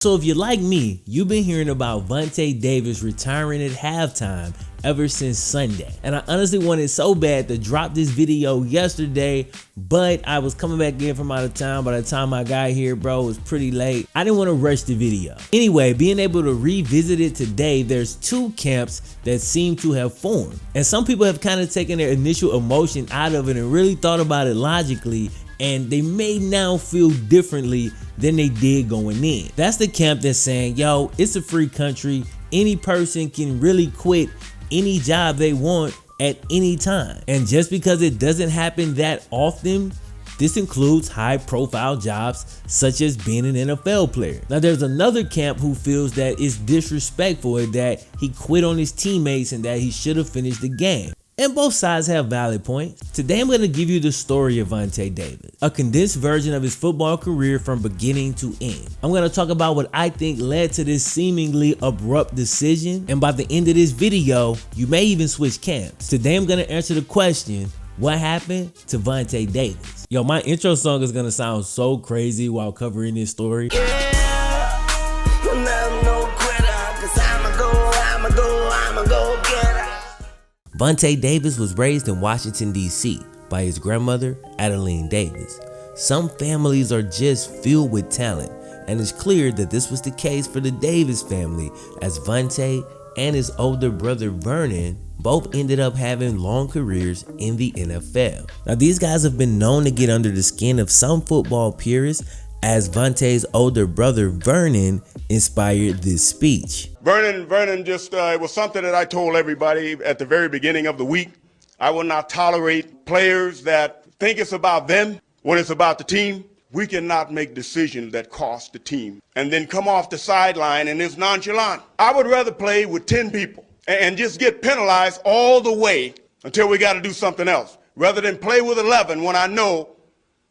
So if you're like me, you've been hearing about Vontae Davis retiring at halftime ever since Sunday. And I honestly wanted so bad to drop this video yesterday, but I was coming back in from out of town. By the time I got here, bro, it was pretty late. I didn't want to rush the video. Anyway, being able to revisit it today, there's two camps that seem to have formed. And some people have kind of taken their initial emotion out of it and really thought about it logically, and they may now feel differently than they did going in. That's the camp that's saying, yo, it's a free country. Any person can really quit any job they want at any time. And just because it doesn't happen that often, this includes high profile jobs such as being an NFL player. Now there's another camp who feels that it's disrespectful and that he quit on his teammates and that he should have finished the game. And both sides have valid points. Today I'm going to give you the story of Vontae Davis, a condensed version of his football career from beginning to end. I'm going to talk about what I think led to this seemingly abrupt decision, and by the end of this video, you may even switch camps. Today I'm going to answer the question, what happened to Vontae Davis? Yo, my intro song is going to sound so crazy while covering this story. Vontae Davis was raised in Washington, D.C. by his grandmother, Adeline Davis. Some families are just filled with talent, and it's clear that this was the case for the Davis family, as Vontae and his older brother Vernon both ended up having long careers in the NFL. Now these guys have been known to get under the skin of some football purists, as Vontae's older brother Vernon inspired this speech. Vernon just, it was something that I told everybody at the very beginning of the week. I will not tolerate players that think it's about them when it's about the team. We cannot make decisions that cost the team and then come off the sideline and it's nonchalant. I would rather play with 10 people and just get penalized all the way until we got to do something else, rather than play with 11 when I know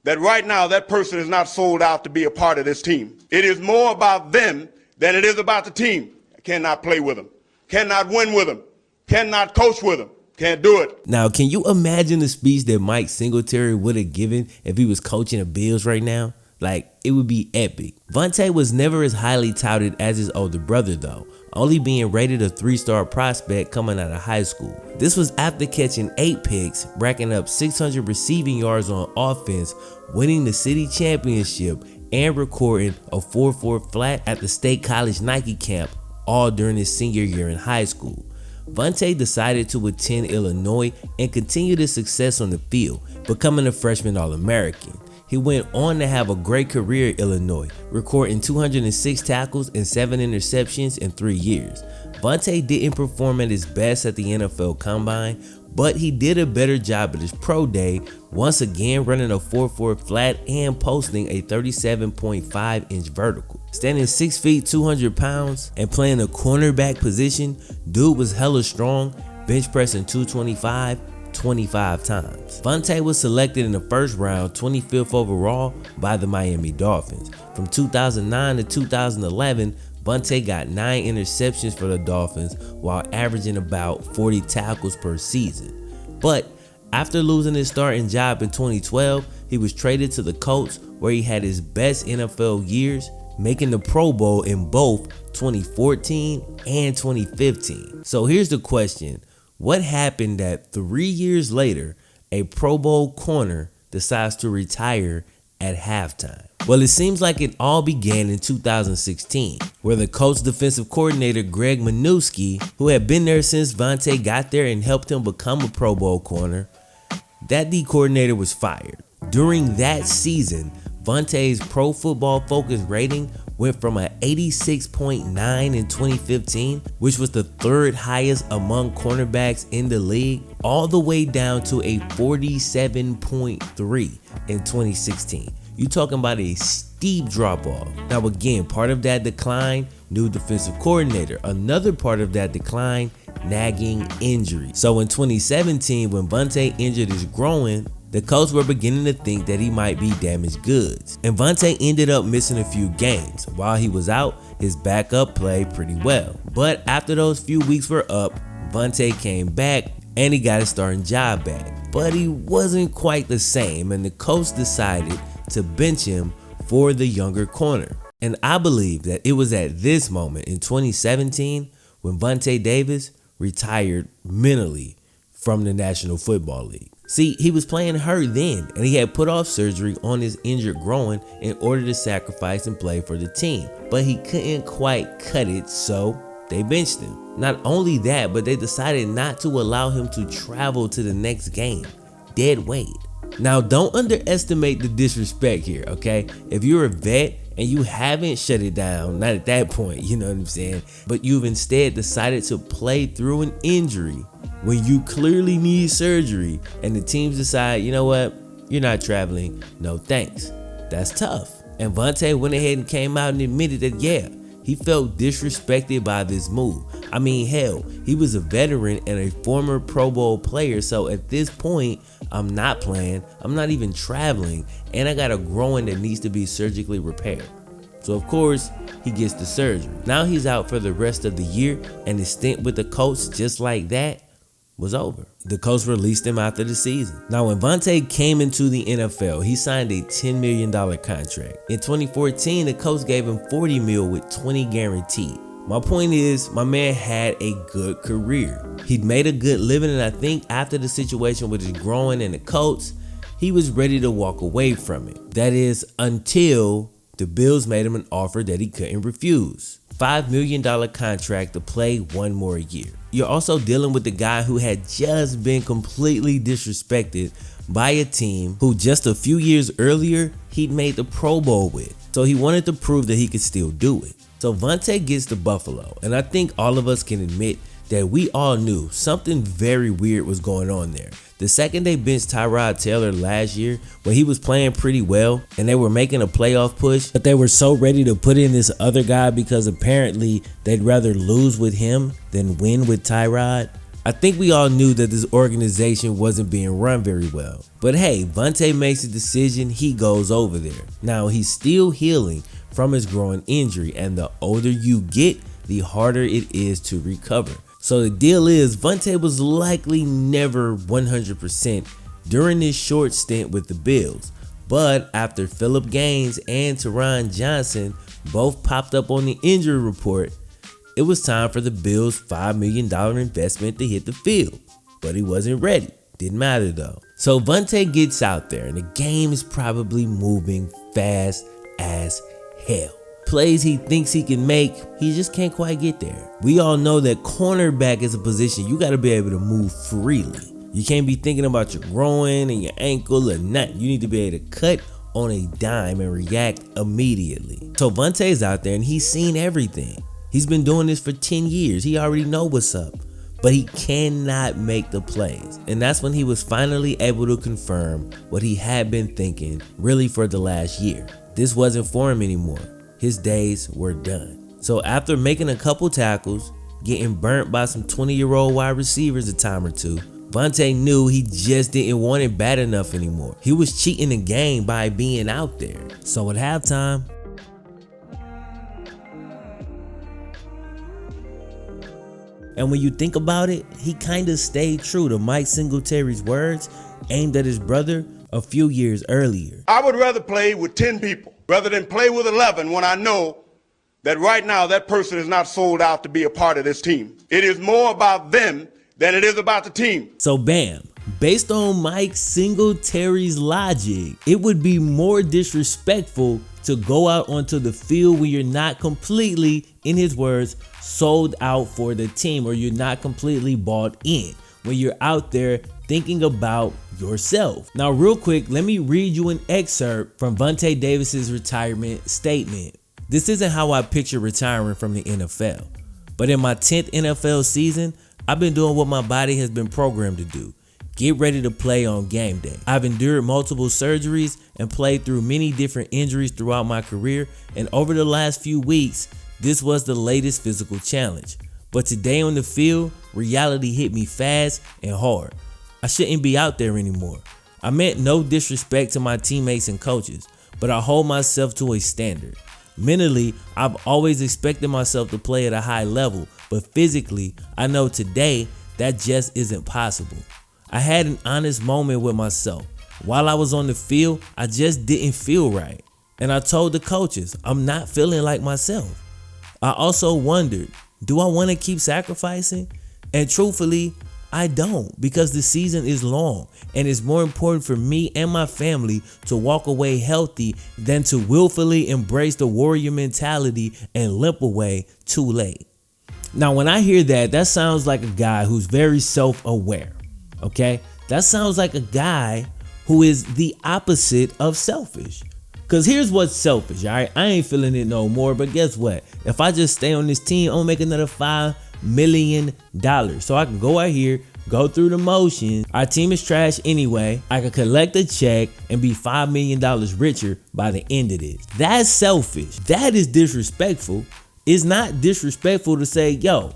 that right now that person is not sold out to be a part of this team. It is more about them than it is about the team. I cannot play with them, cannot win with them, cannot coach with them, can't do it. Now, can you imagine the speech that Mike Singletary would have given if he was coaching the Bills right now? Like, it would be epic. Vontae was never as highly touted as his older brother though, only being rated a 3-star prospect coming out of high school. This was after catching 8 picks, racking up 600 receiving yards on offense, winning the city championship, and recording a 4.4 flat at the State College Nike camp, all during his senior year in high school. Vontae decided to attend Illinois and continue his success on the field, becoming a freshman All-American. He went on to have a great career at Illinois, recording 206 tackles and 7 interceptions in 3 years. Vontae didn't perform at his best at the NFL Combine, but he did a better job at his pro day, once again running a 4.4 flat and posting a 37.5-inch vertical. Standing 6 feet 200 pounds and playing a cornerback position, dude was hella strong, bench pressing 225 25 times. Vontae was selected in the first round, 25th overall, by the Miami Dolphins. From 2009 to 2011, Vontae got 9 interceptions for the Dolphins while averaging about 40 tackles per season. But after losing his starting job in 2012, he was traded to the Colts, where he had his best NFL years, making the Pro Bowl in both 2014 and 2015. So here's the question. What happened that 3 years later, a Pro Bowl corner decides to retire at halftime? Well, it seems like it all began in 2016, where the Colts defensive coordinator Greg Manusky, who had been there since Vontae got there and helped him become a Pro Bowl corner, that D coordinator was fired. During that season, Vontae's Pro Football Focus rating went from an 86.9 in 2015, which was the 3rd highest among cornerbacks in the league, all the way down to a 47.3 in 2016. You're talking about a steep drop off. Now again, part of that decline, new defensive coordinator. Another part of that decline, nagging injury. So in 2017, when Vontae injured his groin, the Colts were beginning to think that he might be damaged goods, and Vontae ended up missing a few games. While he was out, his backup played pretty well. But after those few weeks were up, Vontae came back and he got his starting job back. But he wasn't quite the same, and the Colts decided to bench him for the younger corner. And I believe that it was at this moment in 2017 when Vontae Davis retired mentally from the National Football League. See, he was playing hurt then, and he had put off surgery on his injured groin in order to sacrifice and play for the team. But he couldn't quite cut it, so they benched him. Not only that, but they decided not to allow him to travel to the next game. Dead weight. Now, don't underestimate the disrespect here, okay? If you're a vet and you haven't shut it down, not at that point, you know what I'm saying? But you've instead decided to play through an injury when you clearly need surgery, and the teams decide, you know what, you're not traveling, no thanks. That's tough. And Vontae went ahead and came out and admitted that, yeah, he felt disrespected by this move. I mean, hell, he was a veteran and a former Pro Bowl player, so at this point, I'm not playing, I'm not even traveling, and I got a groin that needs to be surgically repaired. So of course, he gets the surgery. Now he's out for the rest of the year, and his stint with the Colts, just like that, was over. The Colts released him after the season. Now, when Vontae came into the NFL, he signed a $10 million contract. In 2014, the Colts gave him $40 million with $20 guaranteed. My point is, my man had a good career. He'd made a good living, and I think after the situation with his groin and the Colts, he was ready to walk away from it. That is, until the Bills made him an offer that he couldn't refuse. $5 million contract to play one more year. You're also dealing with the guy who had just been completely disrespected by a team who just a few years earlier he'd made the Pro Bowl with. So he wanted to prove that he could still do it. So Vontae gets to Buffalo, and I think all of us can admit that we all knew something very weird was going on there. The second they benched Tyrod Taylor last year, when he was playing pretty well and they were making a playoff push, but they were so ready to put in this other guy because apparently they'd rather lose with him than win with Tyrod. I think we all knew that this organization wasn't being run very well. But hey, Vontae makes a decision, he goes over there. Now, he's still healing from his groin injury, and the older you get, the harder it is to recover. So the deal is, Vontae was likely never 100% during this short stint with the Bills. But after Phillip Gaines and Teron Johnson both popped up on the injury report, it was time for the Bills' $5 million investment to hit the field. But he wasn't ready. Didn't matter though. So Vontae gets out there, and the game is probably moving fast as hell. Plays he thinks he can make, he just can't quite get there. We all know that cornerback is a position you got to be able to move freely. You can't be thinking about your groin and your ankle or nothing. You need to be able to cut on a dime and react immediately. So Vontae's out there and he's seen everything. He's been doing this for 10 years. He already knows what's up, but he cannot make the plays. And that's when he was finally able to confirm what he had been thinking really for the last year. This wasn't for him anymore. His days were done. So after making a couple tackles, getting burnt by some 20-year-old wide receivers a time or two, Vontae knew he just didn't want it bad enough anymore. He was cheating the game by being out there. So at halftime, and when you think about it, he kind of stayed true to Mike Singletary's words aimed at his brother a few years earlier. I would rather play with 10 people rather than play with 11 when I know that right now that person is not sold out to be a part of this team. It is more about them than it is about the team. So bam, based on Mike Singletary's logic, it would be more disrespectful to go out onto the field when you're not completely, in his words, sold out for the team, or you're not completely bought in, when you're out there thinking about yourself. Now real quick, let me read you an excerpt from Vontae Davis's retirement statement. This isn't how I picture retiring from the NFL, but in my 10th NFL season, I've been doing what my body has been programmed to do. Get ready to play on game day. I've endured multiple surgeries and played through many different injuries throughout my career, and over the last few weeks, this was the latest physical challenge. But today on the field, reality hit me fast and hard. I shouldn't be out there anymore. I meant no disrespect to my teammates and coaches, but I hold myself to a standard. Mentally, I've always expected myself to play at a high level, but physically, I know today that just isn't possible. I had an honest moment with myself. While I was on the field, I just didn't feel right. And I told the coaches, I'm not feeling like myself. I also wondered, do I want to keep sacrificing? And truthfully, I don't, because the season is long and it's more important for me and my family to walk away healthy than to willfully embrace the warrior mentality and limp away too late. Now, when I hear that, that sounds like a guy who's very self-aware, okay? That sounds like a guy who is the opposite of selfish. Because here's what's selfish, all right? I ain't feeling it no more, but guess what? If I just stay on this team, I'm gonna make another $5 million. So I can go out here, go through the motions. Our team is trash anyway. I can collect a check and be $5 million richer by the end of this. That's selfish. That is disrespectful. It's not disrespectful to say, yo,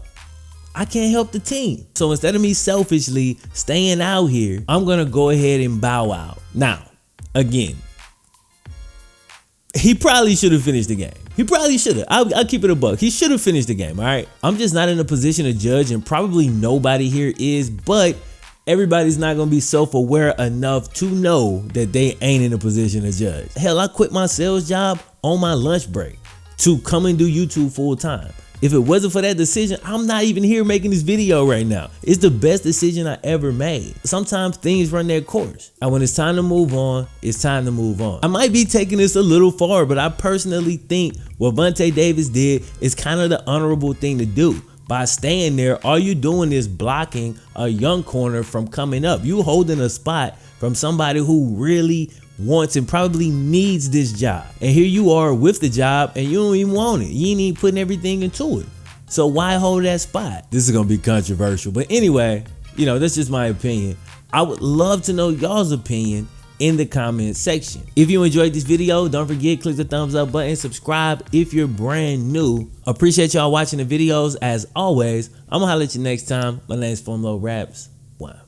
I can't help the team. So instead of me selfishly staying out here, I'm gonna go ahead and bow out. Now, again, he probably should have finished the game. He probably should have. I'll keep it a buck. He should have finished the game, all right? I'm just not in a position to judge, and probably nobody here is, but everybody's not going to be self-aware enough to know that they ain't in a position to judge. Hell, I quit my sales job on my lunch break to come and do YouTube full time. If it wasn't for that decision, I'm not even here making this video right now. It's the best decision I ever made. Sometimes things run their course. And when it's time to move on, it's time to move on. I might be taking this a little far, but I personally think what Vontae Davis did is kind of the honorable thing to do. By staying there, all you're doing is blocking a young corner from coming up. You holding a spot from somebody who really wants and probably needs this job. And here you are with the job and you don't even want it. You ain't even putting everything into it. So why hold that spot? This is gonna be controversial, but anyway, you know, that's just my opinion. I would love to know y'all's opinion in the comment section. If you enjoyed this video, don't forget, click the thumbs up button, subscribe if you're brand new. Appreciate y'all watching the videos. As always, I'm gonna holler at you next time. My name's FlemLo Raps. One.